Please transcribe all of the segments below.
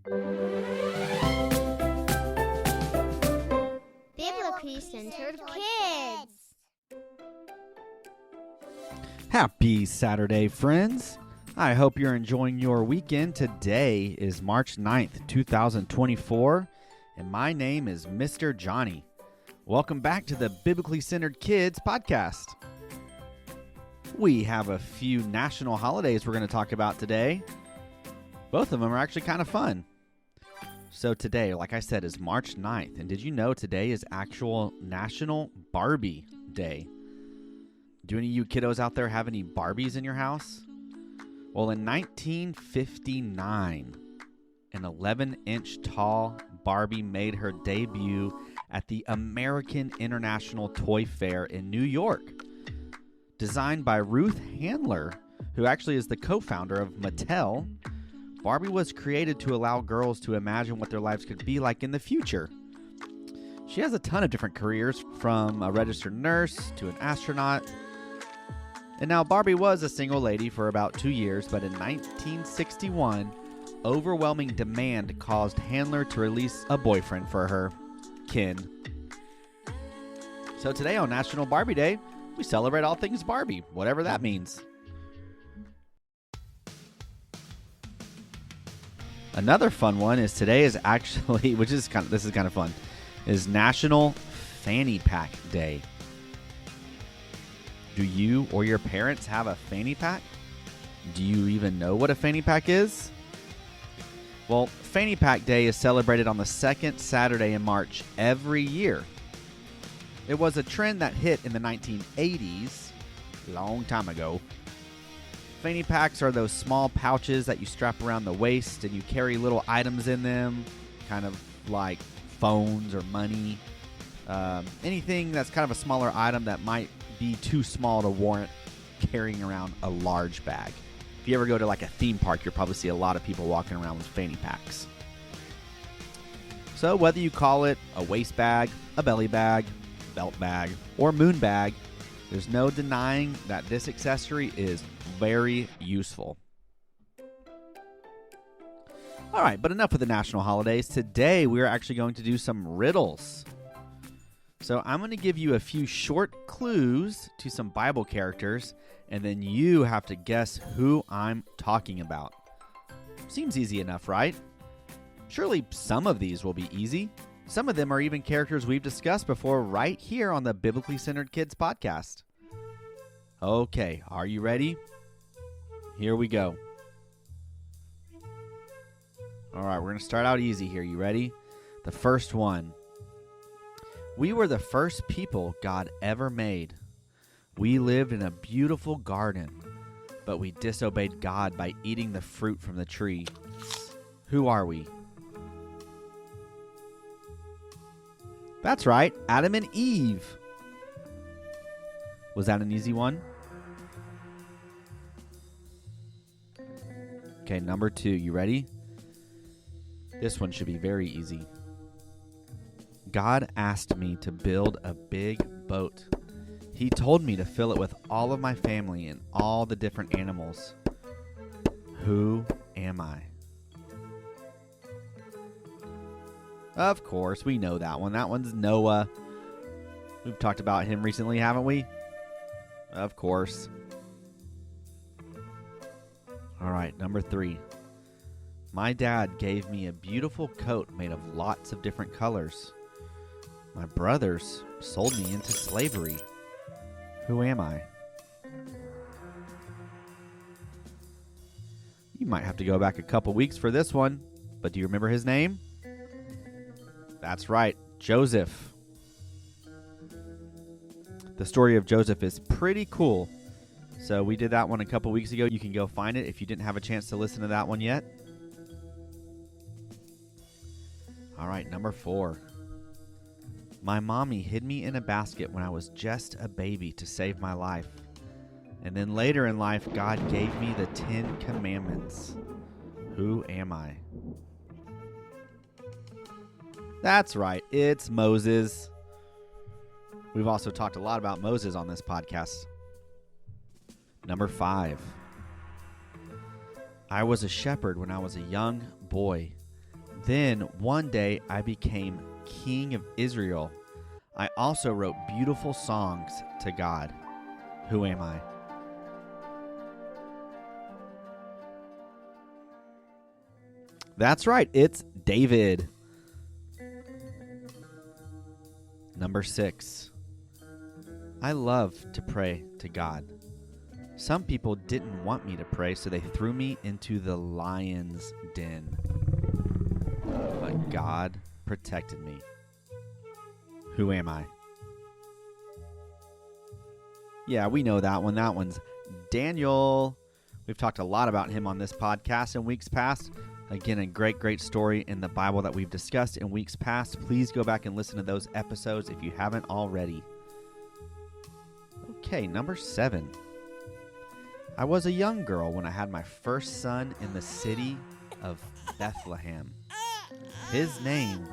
Biblically Centered Kids. Happy Saturday, friends. I hope you're enjoying your weekend. Today is March 9th, 2024, and my name is Mr. Johnny. Welcome back to the Biblically Centered Kids podcast. We have a few national holidays we're going to talk about today. Both of them are actually kind of fun. So today, like I said, is March 9th, and did you know today is actual National Barbie Day? Do any of you kiddos out there have any Barbies in your house? Well, in 1959, an 11-inch tall Barbie made her debut at the American International Toy Fair in New York. Designed by Ruth Handler, who actually is the co-founder of Mattel, Barbie was created to allow girls to imagine what their lives could be like in the future. She has a ton of different careers, from a registered nurse to an astronaut. And now Barbie was a single lady for about 2 years, but in 1961, overwhelming demand caused Handler to release a boyfriend for her, Ken. So today on National Barbie Day, we celebrate all things Barbie, whatever that means. Another fun one is today is actually, this is kind of fun, is National Fanny Pack Day. Do you or your parents have a fanny pack? Do you even know what a fanny pack is? Well, Fanny Pack Day is celebrated on the second Saturday in March every year. It was a trend that hit in the 1980s, a long time ago. Fanny packs are those small pouches that you strap around the waist and you carry little items in them, kind of like phones or money. Anything that's kind of a smaller item that might be too small to warrant carrying around a large bag. If you ever go to like a theme park, you'll probably see a lot of people walking around with fanny packs. So whether you call it a waist bag, a belly bag, belt bag, or moon bag, there's no denying that this accessory is very useful. All right, but enough of the national holidays. Today, we're actually going to do some riddles. So I'm going to give you a few short clues to some Bible characters, and then you have to guess who I'm talking about. Seems easy enough, right? Surely some of these will be easy. Some of them are even characters we've discussed before right here on the Biblically Centered Kids podcast. Okay, are you ready? Here we go. All right, we're going to start out easy here. You ready? The first one. We were the first people God ever made. We lived in a beautiful garden, but we disobeyed God by eating the fruit from the tree. Who are we? That's right, Adam and Eve. Was that an easy one? Okay, number 2. You ready? This one should be very easy. God asked me to build a big boat. He told me to fill it with all of my family and all the different animals. Who am I? Of course, we know that one. That one's Noah. We've talked about him recently, haven't we? Of course. All right, number 3. My dad gave me a beautiful coat made of lots of different colors. My brothers sold me into slavery. Who am I? You might have to go back a couple weeks for this one, but do you remember his name? That's right, Joseph. The story of Joseph is pretty cool. So we did that one a couple weeks ago. You can go find it if you didn't have a chance to listen to that one yet. All right, number 4. My mommy hid me in a basket when I was just a baby to save my life. And then later in life, God gave me the 10 Commandments. Who am I? That's right, it's Moses. We've also talked a lot about Moses on this podcast. Number 5. I was a shepherd when I was a young boy. Then one day I became king of Israel. I also wrote beautiful songs to God. Who am I? That's right, it's David. Number 6. I love to pray to God. Some people didn't want me to pray, so they threw me into the lion's den. But God protected me. Who am I? Yeah, we know that one. That one's Daniel. We've talked a lot about him on this podcast in weeks past. Again, a great story in the Bible that we've discussed in weeks past. Please go back and listen to those episodes if you haven't already. Okay, number 7. I was a young girl when I had my first son in the city of Bethlehem. His name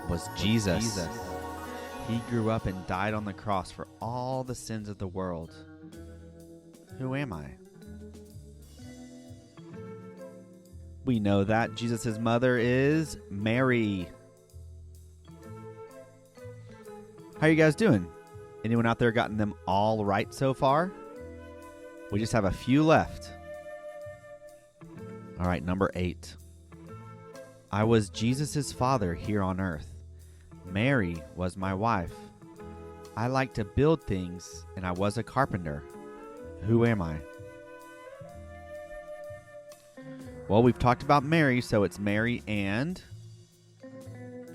was Jesus. He grew up and died on the cross for all the sins of the world. Who am I? We know that Jesus' mother is Mary. How are you guys doing? Anyone out there gotten them all right so far? We just have a few left. All right, number 8. I was Jesus' father here on earth. Mary was my wife. I like to build things, and I was a carpenter. Who am I? Well, we've talked about Mary, so it's Mary and...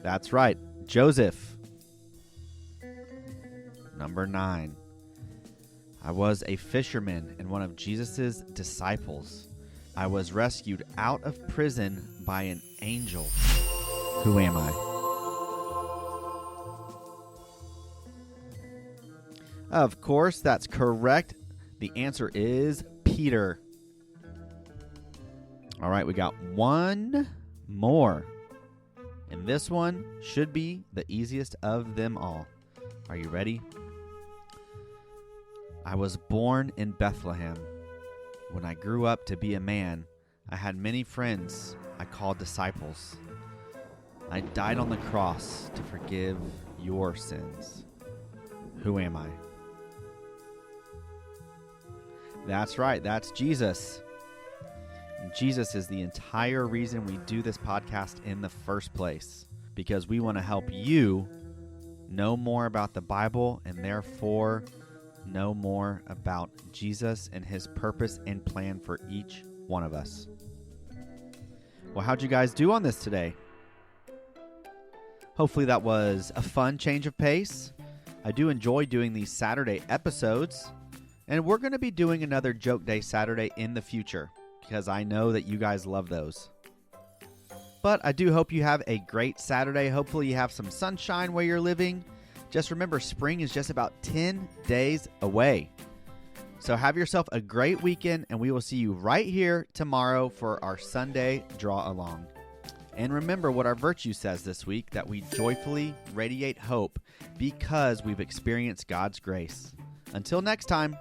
That's right, Joseph. Number 9. I was a fisherman and one of Jesus' disciples. I was rescued out of prison by an angel. Who am I? Of course, that's correct. The answer is Peter. All right, we got one more. And this one should be the easiest of them all. Are you ready? I was born in Bethlehem. When I grew up to be a man, I had many friends I called disciples. I died on the cross to forgive your sins. Who am I? That's right, that's Jesus. And Jesus is the entire reason we do this podcast in the first place, because we want to help you know more about the Bible and therefore know more about Jesus and his purpose and plan for each one of us. Well, how'd you guys do on this today? Hopefully that was a fun change of pace. I do enjoy doing these Saturday episodes, and we're going to be doing another Joke Day Saturday in the future because I know that you guys love those. But I do hope you have a great Saturday. Hopefully you have some sunshine where you're living. Just remember, spring is just about 10 days away. So have yourself a great weekend, and we will see you right here tomorrow for our Sunday Draw Along. And remember what our virtue says this week, that we joyfully radiate hope because we've experienced God's grace. Until next time.